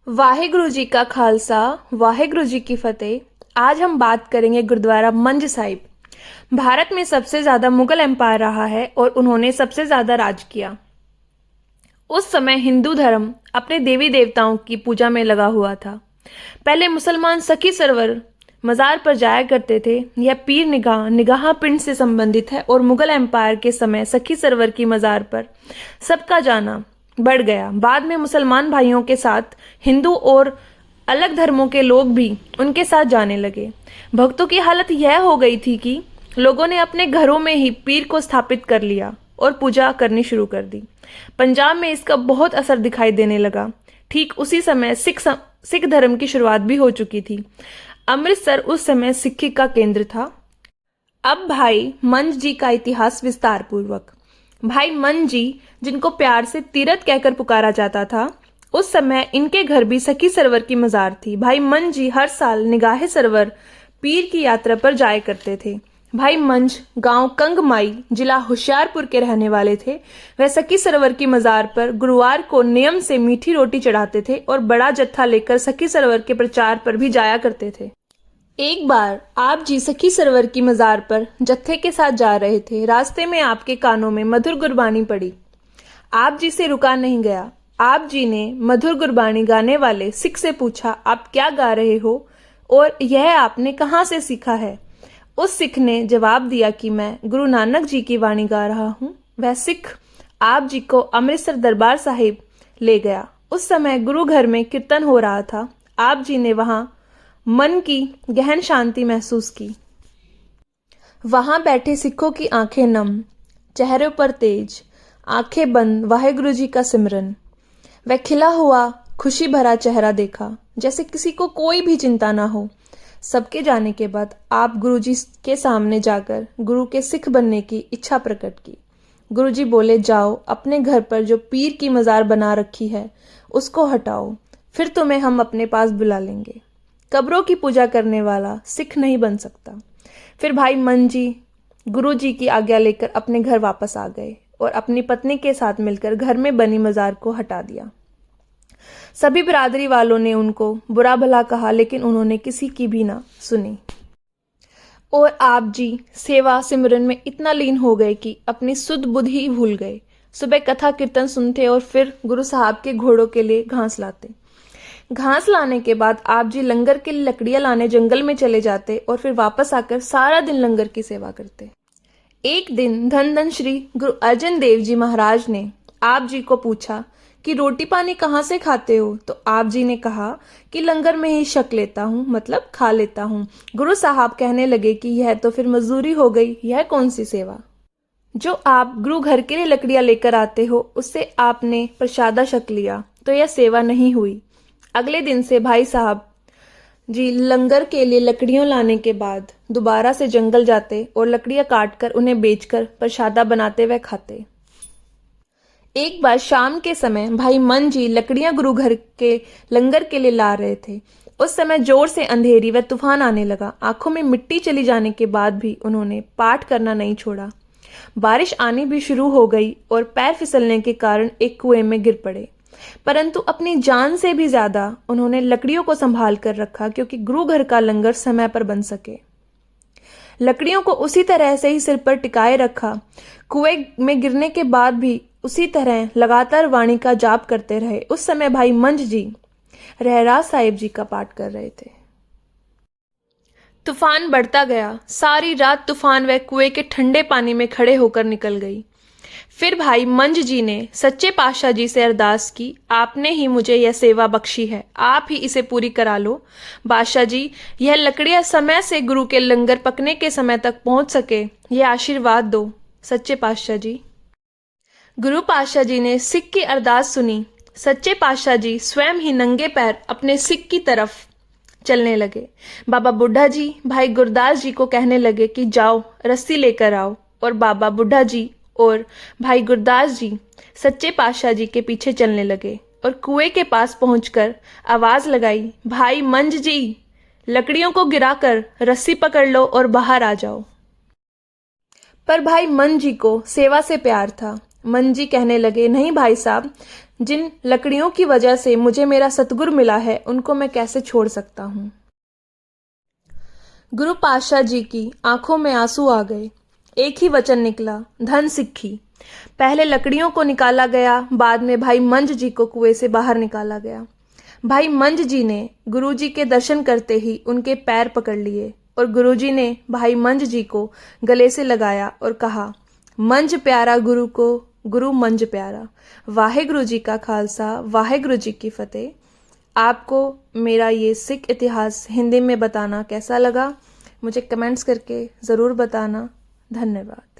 वाहेगुरु जी का खालसा, वाहेगुरु जी की फतेह। आज हम बात करेंगे गुरुद्वारा मंज साहिब। भारत में सबसे ज्यादा मुगल एम्पायर रहा है और उन्होंने सबसे ज्यादा राज किया। उस समय हिंदू धर्म अपने देवी देवताओं की पूजा में लगा हुआ था। पहले मुसलमान सखी सरवर मजार पर जाया करते थे। यह पीर निगाह निगाह पिंड से संबंधित है और मुगल एम्पायर के समय सखी सरवर की मजार पर सबका जाना बढ़ गया। बाद में मुसलमान भाइयों के साथ हिंदू और अलग धर्मों के लोग भी उनके साथ जाने लगे। भक्तों की हालत यह हो गई थी कि लोगों ने अपने घरों में ही पीर को स्थापित कर लिया और पूजा करनी शुरू कर दी। पंजाब में इसका बहुत असर दिखाई देने लगा। ठीक उसी समय सिख धर्म की शुरुआत भी हो चुकी थी। अमृतसर उस समय सिक्खी का केंद्र था। अब भाई मंज जी का इतिहास विस्तार पूर्वक। भाई मंज जी, जिनको प्यार से तीरथ कहकर पुकारा जाता था, उस समय इनके घर भी सखी सरवर की मजार थी। भाई मंज जी हर साल निगाहे सरवर पीर की यात्रा पर जाया करते थे। भाई मंज गांव कंगमाई, जिला होशियारपुर के रहने वाले थे। वह सखी सरवर की मजार पर गुरुवार को नियम से मीठी रोटी चढ़ाते थे और बड़ा जत्था लेकर सखी सरवर के प्रचार पर भी जाया करते थे। एक बार आप जी सखी सरवर की मजार पर जत्थे के साथ जा रहे थे। रास्ते में आपके कानों में मधुर गुरबानी पड़ी। आप जी से रुका नहीं गया। आप जी ने मधुर गुरबानी गाने वाले सिख से पूछा, आप क्या गा रहे हो और यह आपने कहाँ से सीखा है? उस सिख ने जवाब दिया कि मैं गुरु नानक जी की वाणी गा रहा हूँ। वह सिख आप जी को अमृतसर दरबार साहिब ले गया। उस समय गुरु घर में कीर्तन हो रहा था। आप जी ने वहां मन की गहन शांति महसूस की। वहां बैठे सिखों की आंखें नम, चेहरे पर तेज, आंखें बंद, वाहेगुरु जी का सिमरन। वह खिला हुआ खुशी भरा चेहरा देखा, जैसे किसी को कोई भी चिंता ना हो। सबके जाने के बाद आप गुरु जी के सामने जाकर गुरु के सिख बनने की इच्छा प्रकट की। गुरु जी बोले, जाओ अपने घर पर जो पीर की मजार बना रखी है उसको हटाओ, फिर तुम्हें हम अपने पास बुला लेंगे। कब्रों की पूजा करने वाला सिख नहीं बन सकता। फिर भाई मन जी गुरु जी की आज्ञा लेकर अपने घर वापस आ गए और अपनी पत्नी के साथ मिलकर घर में बनी मजार को हटा दिया। सभी बिरादरी वालों ने उनको बुरा भला कहा, लेकिन उन्होंने किसी की भी ना सुनी और आप जी सेवा सिमरन में इतना लीन हो गए कि अपनी सुध बुध ही भूल गए। सुबह कथा कीर्तन सुनते और फिर गुरु साहब के घोड़ों के लिए घास लाते। घास लाने के बाद आप जी लंगर के लिए लकड़ियां लाने जंगल में चले जाते और फिर वापस आकर सारा दिन लंगर की सेवा करते। एक दिन धन धन श्री गुरु अर्जन देव जी महाराज ने आप जी को पूछा कि रोटी पानी कहाँ से खाते हो? तो आप जी ने कहा कि लंगर में ही शक लेता हूँ, मतलब खा लेता हूँ। गुरु साहब कहने लगे कि यह तो फिर मजदूरी हो गई, यह कौन सी सेवा? जो आप गुरु घर के लिए लकड़ियां लेकर आते हो उससे आपने प्रसादा शक लिया तो यह सेवा नहीं हुई। अगले दिन से भाई साहब जी लंगर के लिए लकड़ियों लाने के बाद दोबारा से जंगल जाते और लकड़ियां काटकर उन्हें बेचकर प्रसादा बनाते व खाते। एक बार शाम के समय भाई मन जी लकड़ियां गुरु घर के लंगर के लिए ला रहे थे। उस समय जोर से अंधेरी व तूफान आने लगा। आंखों में मिट्टी चली जाने के बाद भी उन्होंने पाठ करना नहीं छोड़ा। बारिश आनी भी शुरू हो गई और पैर फिसलने के कारण एक कुएं में गिर पड़े, परंतु अपनी जान से भी ज्यादा उन्होंने लकड़ियों को संभाल कर रखा, क्योंकि गुरु घर का लंगर समय पर बन सके। लकड़ियों को उसी तरह से ही सिर पर टिकाए रखा। कुएं में गिरने के बाद भी उसी तरह लगातार वाणी का जाप करते रहे। उस समय भाई मंज जी रहरास साहिब जी का पाठ कर रहे थे। तूफान बढ़ता गया। सारी रात तूफान व कुएं के ठंडे पानी में खड़े होकर निकल गई। फिर भाई मंज जी ने सच्चे पातशाह जी से अरदास की, आपने ही मुझे यह सेवा बख्शी है, आप ही इसे पूरी करा लो। बादशाह जी, यह लकड़ियां समय से गुरु के लंगर पकने के समय तक पहुंच सके, यह आशीर्वाद दो सच्चे पातशाह जी। गुरु पातशाह जी ने सिख की अरदास सुनी। सच्चे पातशाह जी स्वयं ही नंगे पैर अपने सिख की तरफ चलने लगे। बाबा बुढ़ा जी भाई गुरदास जी को कहने लगे कि जाओ रस्सी लेकर आओ, और बाबा बुढ़ा जी और भाई गुरदास जी सच्चे पातशाह जी के पीछे चलने लगे और कुएं के पास पहुंचकर आवाज लगाई, भाई मंज जी लकड़ियों को गिराकर रस्सी पकड़ लो और बाहर आ जाओ। पर भाई मंज जी को सेवा से प्यार था। मंज जी कहने लगे, नहीं भाई साहब, जिन लकड़ियों की वजह से मुझे मेरा सतगुरु मिला है उनको मैं कैसे छोड़ सकता हूँ। गुरु पातशाह जी की आंखों में आंसू आ गए। एक ही वचन निकला, धन सिक्खी। पहले लकड़ियों को निकाला गया, बाद में भाई मंज जी को कुएं से बाहर निकाला गया। भाई मंज जी ने गुरुजी के दर्शन करते ही उनके पैर पकड़ लिए और गुरुजी ने भाई मंज जी को गले से लगाया और कहा, मंज प्यारा गुरु को, गुरु मंज प्यारा। वाहेगुरु जी का खालसा, वाहेगुरु जी की फतेह। आपको मेरा ये सिख इतिहास हिंदी में बताना कैसा लगा, मुझे कमेंट्स करके ज़रूर बताना। धन्यवाद।